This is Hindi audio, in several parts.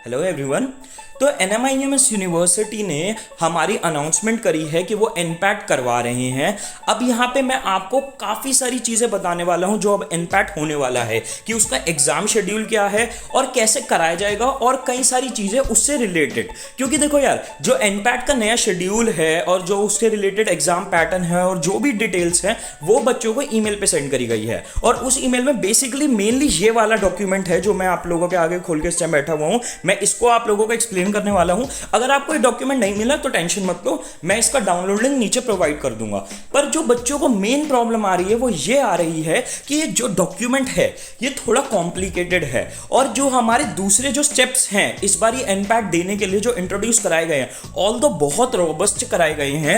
Hello everyone. तो NMIMS यूनिवर्सिटी ने हमारी अनाउंसमेंट करी है कि वो एनपैट करवा रहे हैं। अब यहाँ पे मैं आपको काफ़ी सारी चीज़ें बताने वाला हूँ जो अब एनपैट होने वाला है, कि उसका एग्ज़ाम शेड्यूल क्या है और कैसे कराया जाएगा और कई सारी चीज़ें उससे रिलेटेड। क्योंकि देखो यार, जो एनपैट का नया शेड्यूल है और जो उससे रिलेटेड एग्ज़ाम पैटर्न है और जो भी डिटेल्स हैं वो बच्चों को ईमेल पे सेंड करी गई है। और उस ईमेल में बेसिकली मेनली ये वाला डॉक्यूमेंट है जो मैं आप लोगों के आगे खोल के इस टाइम बैठा हुआ हूँ। मैं इसको आप लोगों को एक्सप्लेन करने वाला हूं। अगर आपको ये डॉक्यूमेंट नहीं मिला तो टेंशन मत लो, मैं इसका डाउनलोड लिंक नीचे प्रोवाइड कर दूंगा। पर जो बच्चों को मेन प्रॉब्लम आ रही है वो ये आ रही है कि ये जो डॉक्यूमेंट है ये थोड़ा कॉम्प्लिकेटेड है, और जो हमारे दूसरे जो स्टेप्स हैं इस बार ये एनपैट देने के लिए जो इंट्रोड्यूस कराए गए हैं, ऑल दो बहुत रोबस्ट कराए गए हैं।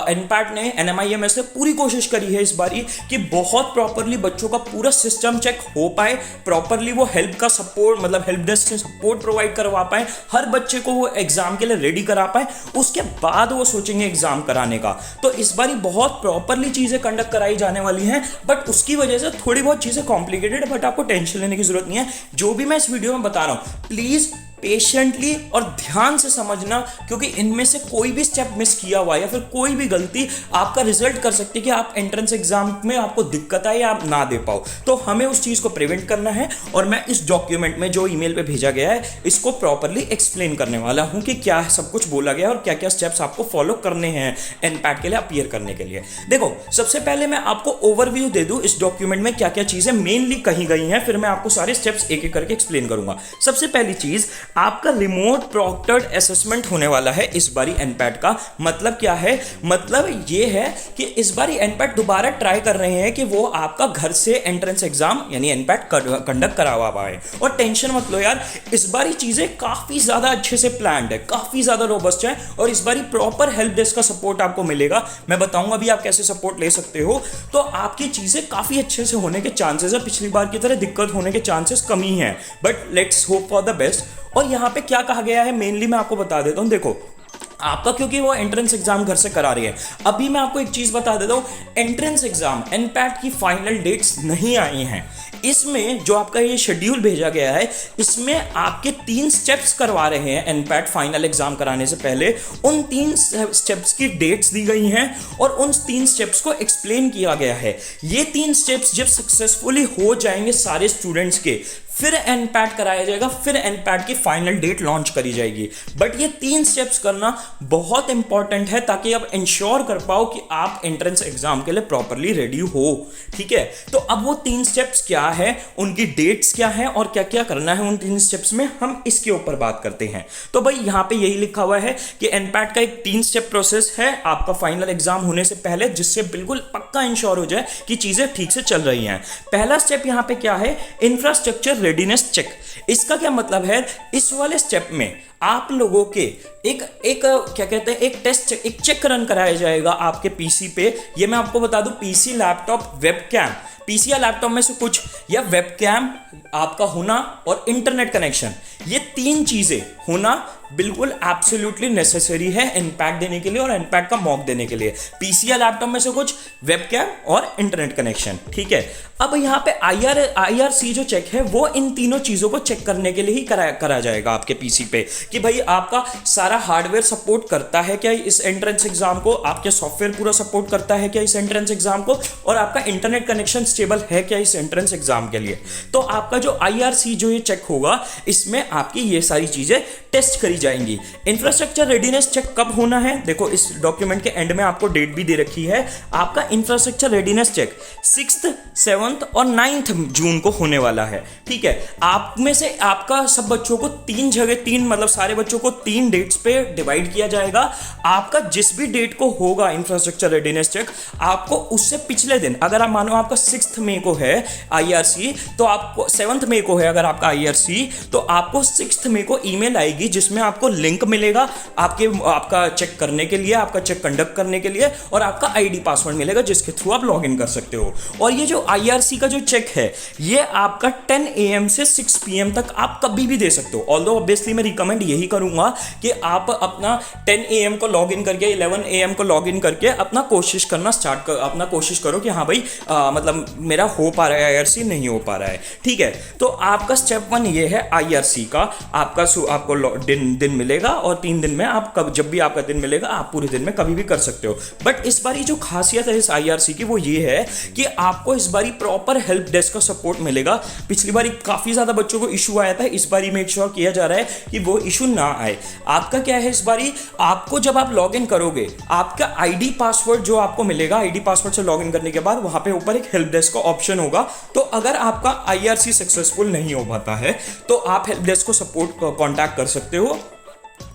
एनपैट ने, NMIMS ने पूरी कोशिश करी है इस बार कि बहुत प्रॉपरली बच्चों का पूरा सिस्टम चेक हो पाए, प्रॉपरली वो हेल्प का सपोर्ट, मतलब हेल्प डेस्क से सपोर्ट प्रोवाइड करवा पाए, हर बच्चे को वो एग्जाम के लिए रेडी करा पाए, उसके बाद वो सोचेंगे एग्जाम कराने का। तो इस बार बहुत प्रॉपरली चीजें कंडक्ट कराई जाने वाली हैं, बट उसकी वजह से थोड़ी बहुत चीजें कॉम्प्लिकेटेड है। बट आपको टेंशन लेने की जरूरत नहीं है। जो भी मैं इस वीडियो में बता रहा हूं प्लीज पेशेंटली और ध्यान से समझना, क्योंकि इनमें से कोई भी स्टेप मिस किया हुआ या फिर कोई भी गलती आपका रिजल्ट कर सकती है कि आप एंट्रेंस एग्जाम में आपको दिक्कत आए या आप ना दे पाओ। तो हमें उस चीज को प्रिवेंट करना है, और मैं इस डॉक्यूमेंट में जो ईमेल पे भेजा गया है इसको प्रॉपरली एक्सप्लेन करने वाला हूं कि क्या सब कुछ बोला गया है और क्या क्या स्टेप्स आपको फॉलो करने हैं एनपैट के लिए अपीयर करने के लिए। देखो, सबसे पहले मैं आपको ओवरव्यू दे दूं इस डॉक्यूमेंट में क्या क्या चीजें मेनली कही गई हैं, फिर मैं आपको सारे स्टेप्स एक एक करके एक्सप्लेन करूंगा। सबसे पहली चीज, आपका रिमोट प्रॉक्टर्ड असेसमेंट होने वाला है इस बारी एनपैट का। मतलब क्या है? मतलब ये है कि इस बारी एनपैट दोबारा ट्राई कर रहे हैं कि वो आपका घर से एंट्रेंस एग्जाम यानी एनपैट कंडक्ट करवा पाए। और टेंशन मत लो यार, इस बारी चीजें काफी ज्यादा अच्छे से प्लान्ड है, काफी ज्यादा रोबस्ट है, और इस बारी प्रॉपर हेल्प डेस्क का सपोर्ट आपको मिलेगा। मैं बताऊंगा अभी आप कैसे सपोर्ट ले सकते हो। तो आपकी चीजें काफी अच्छे से होने के चांसेस है, पिछली बार की तरह दिक्कत होने के चांसेस कम ही है, but let's hope for the best. और यहां पे क्या कहा गया है मेनली मैं आपको बता देता हूं। देखो, आपका क्योंकि वो एंट्रेंस एग्जाम घर से करा रही है, अभी मैं आपको एक चीज बता देता हूं, एंट्रेंस एग्जाम एनपैट की फाइनल डेट्स नहीं आई हैं। इसमें जो आपका ये शेड्यूल भेजा गया है इसमें आपके 3 स्टेप्स करवा रहे हैं एनपैट फाइनल एग्जाम कराने से पहले। उन 3 स्टेप्स की डेट्स दी गई हैं और उन 3 स्टेप्स को एक्सप्लेन किया गया है। ये 3 स्टेप्स जब सक्सेसफुली हो जाएंगे सारे स्टूडेंट्स के, फिर एनपैट कराया जाएगा, फिर एनपैट की फाइनल डेट लॉन्च करी जाएगी। बट ये 3 स्टेप्स करना बहुत इंपॉर्टेंट है ताकि आप इंश्योर कर पाओ कि आप एंट्रेंस एग्जाम के लिए प्रॉपरली रेडी हो। ठीक है, तो अब वो 3 स्टेप्स क्या है, उनकी डेट्स क्या है और क्या क्या करना है उन 3 स्टेप्स में, हम इसके ऊपर बात करते हैं। तो भाई यहां पे यही लिखा हुआ है कि एनपैट का एक 3 स्टेप प्रोसेस है आपका फाइनल एग्जाम होने से पहले, जिससे बिल्कुल पक्का इंश्योर हो जाए कि चीजें ठीक से चल रही हैं। पहला स्टेप यहां पे क्या है? Infrastructure readiness check. इसका क्या मतलब है? इस वाले स्टेप में आप लोगों के एक क्या कहते हैं, एक टेस्ट, एक चेक रन कराया जाएगा आपके पीसी पे। ये मैं आपको बता दूं, पीसी, लैपटॉप, वेबकैम, पीसी या लैपटॉप में से कुछ, या वेबकैम आपका होना और इंटरनेट कनेक्शन, ये 3 चीजें होना बिल्कुल एब्सोल्युटली नेसेसरी है एनपैट देने के लिए और एनपैट का मॉक देने के लिए। पीसी या लैपटॉप में से कुछ, वेबकैम और इंटरनेट कनेक्शन। ठीक है, अब यहाँ पे IRC जो चेक है वो इन तीनों चीजों को चेक करने के लिए ही करा जाएगा आपके पीसी पे, कि भाई आपका सारा हार्डवेयर सपोर्ट करता है क्या इस एंट्रेंस एग्जाम को, आपके सॉफ्टवेयर पूरा सपोर्ट करता है क्या इस एंट्रेंस एग्जाम को, और आपका इंटरनेट कनेक्शन स्टेबल है क्या इस एंट्रेंस एग्जाम के लिए। तो आपका जो IRC जो ये चेक होगा इसमें आपकी ये सारी चीजें टेस्ट करी जाएंगी। इंफ्रास्ट्रक्चर रेडीनेस चेक कब होना है? देखो, इस डॉक्यूमेंट के एंड में आपको डेट भी दे रखी है। आपका infrastructure readiness check 6th, 7th और 9th जून को होने वाला है। ठीक है, आप में से आपका सब बच्चों को 3 जगह, 3 मतलब सारे बच्चों को 3 डेट्स पे डिवाइड किया जाएगा। आपका जिस भी डेट को होगा इंफ्रास्ट्रक्चर रेडीनेस चेक, आपको उससे पिछले दिन, अगर आप मानो आपका 6th मई को है IRC, तो आपको 7th मई को है अगर आपका IRC, तो आपको 6th मई को ईमेल आएगी जिसमें आपको लिंक मिलेगा आपका चेक करने के लिए, आपका चेक कंडक्ट करने के लिए, और आपका आईडी पासवर्ड मिलेगा जिसके थ्रू आप लॉग इन कर सकते हो। और ये जो IRC का जो चेक है ये आपका 10 AM से 6 PM तक आप कभी भी दे सकते हो। ऑल्दो ऑब्वियसली मैं रिकमेंड यही करूंगा कि आप अपना 10 AM को लॉग इन करके 11 AM को लॉग इन करके अपना कोशिश करो कि हाँ भाई मतलब मेरा हो पा रहा है IRC, नहीं हो पा रहा है, ठीक है। तो आपका स्टेप 1 ये है IRC का, आपको दिन मिलेगा और 3 दिन में आप जब भी आपका दिन मिलेगा आप पूरे दिन में कभी भी कर सकते हो। बट इस बारी जो खासियत है इस IRC की वो ये है कि आपको इस बारी प्रॉपर हेल्प डेस्क का सपोर्ट मिलेगा। पिछली बारी काफी ज्यादा बच्चों को इशू आया था, इस बारी मेक श्योर किया जा रहा है कि वो इशू ना आए। आपका क्या है, इस बारी आपको जब आप लॉग इन करोगे आपका आईडी पासवर्ड जो आपको मिलेगा, आईडी पासवर्ड से लॉग इन करने के बाद वहां पे ऊपर एक हेल्प डेस्क का ऑप्शन होगा। तो अगर आपका IRC सक्सेसफुल नहीं हो पाता है तो आप हेल्प डेस्क को सपोर्ट कांटेक्ट कर सकते हो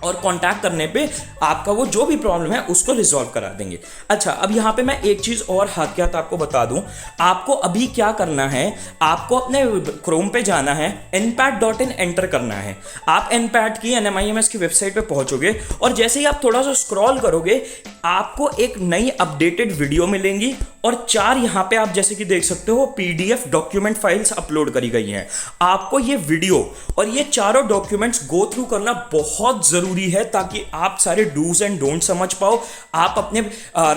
और कांटेक्ट करने पे आपका वो जो भी प्रॉब्लम है उसको रिजॉल्व करा देंगे। अच्छा, अब यहाँ पे मैं एक चीज़ और हाथ के हाथ आपको बता दूं, आपको अभी क्या करना है, आपको अपने क्रोम पे जाना है, npat.in एंटर करना है। आप npat की NMIMS की वेबसाइट पे पहुंचोगे और जैसे ही आप थोड़ा सा स्क्रॉल करोगे आपको एक नई अपडेटेड वीडियो मिलेंगी और 4 यहाँ पे आप जैसे कि देख सकते हो PDF डॉक्यूमेंट फाइल्स अपलोड करी गई हैं। आपको ये वीडियो और ये चारों डॉक्यूमेंट्स गो थ्रू करना बहुत जरूरी है ताकि आप सारे डूज एंड डोंट समझ पाओ, आप अपने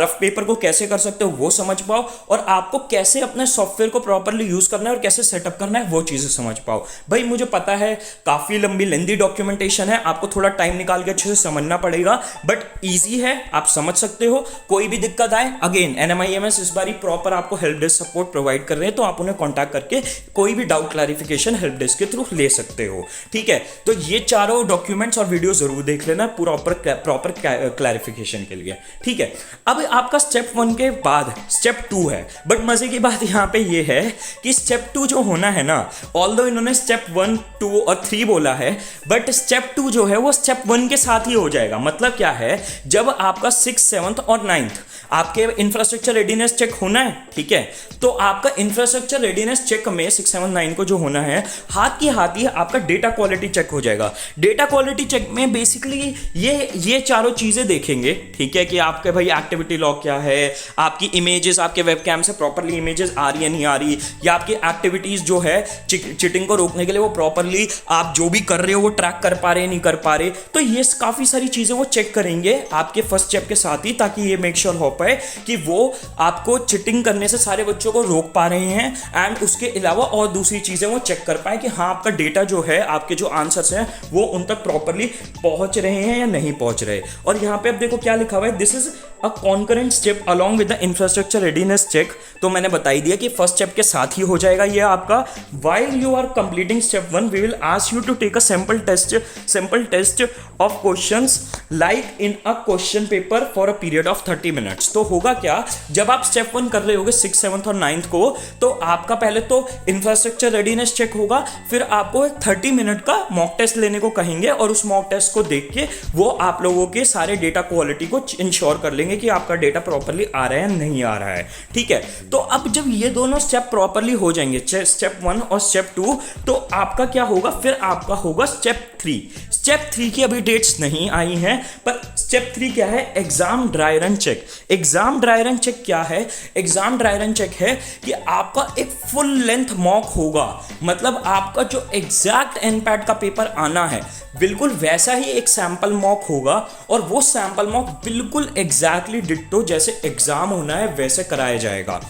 रफ पेपर को कैसे कर सकते हो वो समझ पाओ, और आपको कैसे अपने सॉफ्टवेयर को प्रॉपरली यूज करना है और कैसे सेटअप करना है वो चीजें समझ पाओ। भाई मुझे पता है काफी लंबी लेंदी डॉक्यूमेंटेशन है, आपको थोड़ा टाइम निकाल के अच्छे से समझना पड़ेगा, बट ईजी है, आप समझ सकते हो। कोई भी दिक्कत आए, अगेन NMIMS इस बारी प्रॉपर आपको हेल्प डेस्क सपोर्ट प्रोवाइड कर रहे हैं, तो आप उन्हें कांटेक्ट करके कोई भी डाउट क्लैरिफिकेशन हेल्प डेस्क के थ्रू ले सकते हो, ठीक है। तो ये चारों डॉक्यूमेंट्स और वीडियो जरूर देख लेना प्रॉपर क्लैरिफिकेशन के लिए, ठीक है। अब आपका स्टेप 1 के बाद स्टेप 2 है, बट मजे की बात यहां पे ये है कि स्टेप 2 जो होना है ना, ऑल्दो इन्होंने स्टेप 1, 2 और 3 बोला है, बट स्टेप 2 जो है वो स्टेप 1 के साथ ही हो जाएगा। मतलब क्या है, जब आपका 6th, 7th और 9th आपके इंफ्रास्ट्रक्चर रेडीनेस चेक होना है, ठीक है, तो आपका इंफ्रास्ट्रक्चर रेडीनेस चेक में 6, 7, 9 को जो होना है हाथ ही आपका डेटा क्वालिटी चेक हो जाएगा। डेटा क्वालिटी चेक में बेसिकली ये चारों चीजें देखेंगे, ठीक है, कि आपके भाई एक्टिविटी लॉग क्या है, आपकी इमेजेस आपके वेबकैम से प्रॉपरली इमेजेस आ रही है नहीं आ रही, या आपकी एक्टिविटीज जो है चिटिंग को रोकने के लिए वो प्रॉपरली आप जो भी कर रहे हो वो ट्रैक कर पा रहे नहीं कर पा रहे। तो ये काफी सारी चीजें वो चेक करेंगे आपके फर्स्ट स्टेप के साथ ही, ताकि ये मेक श्योर हो पाए कि वो आपको चिटिंग करने से सारे बच्चों को रोक पा रहे हैं, एंड उसके अलावा और दूसरी चीजें वो चेक कर पाए कि हाँ आपका डेटा जो है, आपके जो आंसर्स हैं वो उन तक प्रॉपरली पहुंच रहे हैं या नहीं पहुंच रहे। और यहां पे अब देखो क्या लिखा हुआ है, this is a concurrent step along with the infrastructure readiness check. तो मैंने बता ही दिया कि फर्स्ट स्टेप के साथ ही हो जाएगा ये आपका। While you are completing step 1 we will ask you to take a sample test of questions like in a question paper for a period of 30 minutes. तो होगा क्या, जब आप स्टेप 1 कर रहे होगे 6, 7 और 9 को, तो आपका पहले तो इंफ्रास्ट्रक्चर रेडीनेस चेक होगा, फिर आपको एक 30 मिनट का मॉक टेस्ट लेने को कहेंगे और उस मॉक टेस्ट को देख के वो आप लोगों के सारे डेटा क्वालिटी को इंश्योर कर लेंगे कि आपका डेटा प्रॉपरली आ रहा है या नहीं आ रहा है, ठीक है। तो अब जब ये दोनों स्टेप प्रॉपरली हो जाएंगे, स्टेप 1 और स्टेप 2, तो आपका क्या होगा, फिर आपका होगा स्टेप 3। स्टेप 3 की अभी डेट्स नहीं आई हैं, पर स्टेप 3 क्या है, exam dry run check. Exam dry run check क्या है, एग्जाम ड्राई रन चेक है कि आपका एक फुल लेंथ मॉक होगा, मतलब आपका जो एग्जैक्ट एनपैट का पेपर आना है बिल्कुल वैसा ही एक सैंपल मॉक होगा, और वो सैंपल मॉक बिल्कुल एग्जैक्टली डिट्टो जैसे एग्जाम होना है वैसे कराया जाएगा।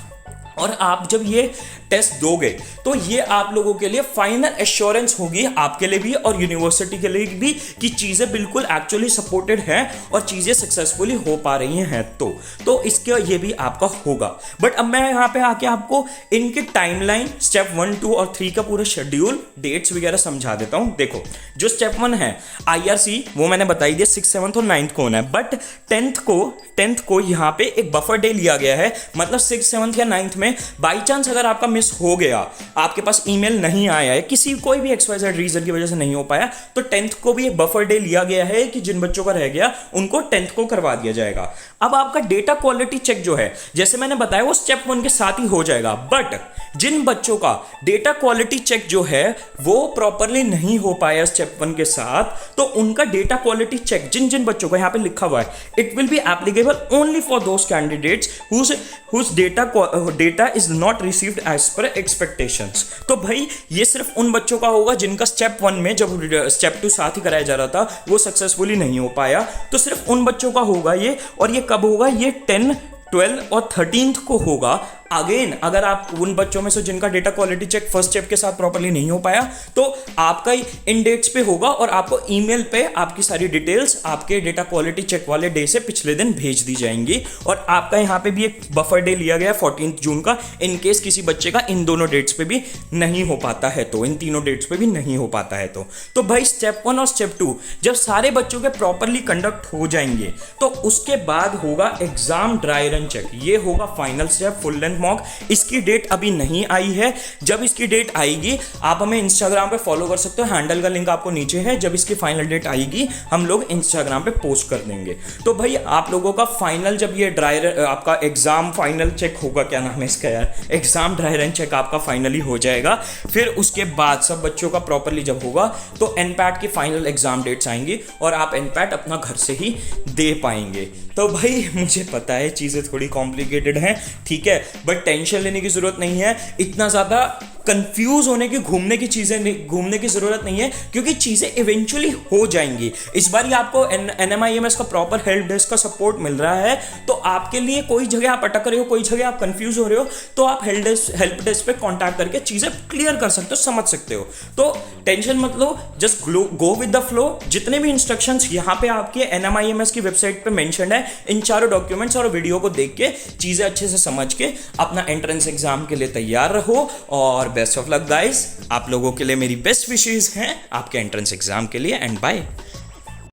और आप जब ये टेस्ट दोगे तो ये आप लोगों के लिए फाइनल एश्योरेंस होगी, आपके लिए भी और यूनिवर्सिटी के लिए भी, कि चीज़ें बिल्कुल एक्चुअली सपोर्टेड हैं और चीज़ें सक्सेसफुली हो पा रही हैं। तो इसके ये भी आपका होगा। बट अब मैं यहाँ पे आके आपको इनके टाइमलाइन स्टेप 1, 2 और 3 का पूरा शेड्यूल, डेट्स वगैरह समझा देता हूँ। देखो, जो स्टेप 1 है IRC वो मैंने बताई दिया 6, 7 और 9 को होना है, बट 10th को यहाँ पे एक बफर डे लिया गया है, मतलब 6, 7 या 9 में में बाई चांस अगर आपका मिस हो गया, आपके पास ईमेल नहीं आया है, किसी कोई भी XYZ रीजन की वजह से नहीं हो पाया, तो 10th को भी एक बफर डे लिया गया है कि जिन बच्चों का रह गया उनको 10th को करवा दिया जाएगा। अब आपका डेटा क्वालिटी चेक जो है, जैसे मैंने बताया, वो स्टेप 1 के साथ ही हो जाएगा। बट जिन बच्चों का डेटा क्वालिटी चेक जो है वो प्रॉपरली नहीं हो पाया स्टेप 1 के साथ, तो उनका डेटा क्वालिटी चेक जिन जिन बच्चों को, यहां पे लिखा हुआ है, it will be applicable only for those candidates whose data is not received as per expectations. तो भाई ये सिर्फ उन बच्चों का होगा जिनका स्टेप 1 में, जब स्टेप 2 साथ ही कराया जा रहा था, वो सक्सेसफुली नहीं हो पाया, तो सिर्फ उन बच्चों का होगा ये। और ये कब होगा? ये 10, 12 और 13 को होगा। अगेन अगर आप उन बच्चों में से जिनका data quality check first step के साथ प्रॉपर्ली नहीं हो पाया, तो आपका इन डेट्स पे होगा और आपको ईमेल पे आपकी सारी डिटेल्स आपके डेटा क्वालिटी चेक वाले डे से पिछले दिन भेज दी जाएंगी। और आपका यहाँ पे भी एक बफर डे लिया गया 14 जून का, इन केस किसी बच्चे का इन दोनों डेट्स पे भी नहीं हो पाता है, तो इन तीनों डेट्स पे भी नहीं हो पाता है। तो भाई स्टेप 1 और स्टेप 2 जब सारे बच्चों के प्रॉपरली कंडक्ट हो जाएंगे, तो उसके बाद होगा एग्जाम ड्राई रन चेक। ये होगा final step, full length mock. इसकी डेट अभी नहीं आई है, जब इसकी डेट आएगी आप हमें इंस्टाग्राम पे फॉलो कर सकते हो, हैंडल का लिंक आपको नीचे है। जब इसकी फाइनल डेट आएगी हम लोग इंस्टाग्राम पे पोस्ट कर देंगे। तो भाई आप लोगों का फाइनल, जब ये आपका एग्जाम फाइनल चेक होगा, क्या नाम है इसका यार, एग्जाम ड्राई रन चेक आपका फाइनली हो जाएगा। फिर उसके बाद सब बच्चों का प्रॉपरली जब होगा, तो एनपैट की फाइनल एग्जाम डेट्स आएंगी और आप एनपैट अपना घर से ही दे पाएंगे। तो भाई मुझे पता है चीजें थोड़ी कॉम्प्लिकेटेड हैं, ठीक है, बट टेंशन लेने की जरूरत नहीं है, इतना ज्यादा कंफ्यूज होने की, घूमने की जरूरत नहीं है, क्योंकि चीजें इवेंचुअली हो जाएंगी। इस बार ही आपको NMIMS का प्रॉपर हेल्प डेस्क का सपोर्ट मिल रहा है, तो आपके लिए कोई जगह आप अटक रहे हो, कोई जगह आप कंफ्यूज हो रहे हो, तो आप हेल्प डेस्क पे कांटेक्ट करके चीजें क्लियर कर सकते हो, समझ सकते हो। तो टेंशन मत लो, just go with the flow. जितने भी इंस्ट्रक्शंस यहाँ पे आपके NMIMS की वेबसाइट पे मेंशन है, इन चारों डॉक्यूमेंट्स और वीडियो को देख के चीजें अच्छे से समझ के अपना एंट्रेंस एग्जाम के लिए तैयार रहो। और बेस्ट ऑफ लक गाइस, आप लोगों के लिए मेरी बेस्ट विशेस हैं आपके एंट्रेंस एग्जाम के लिए। And bye.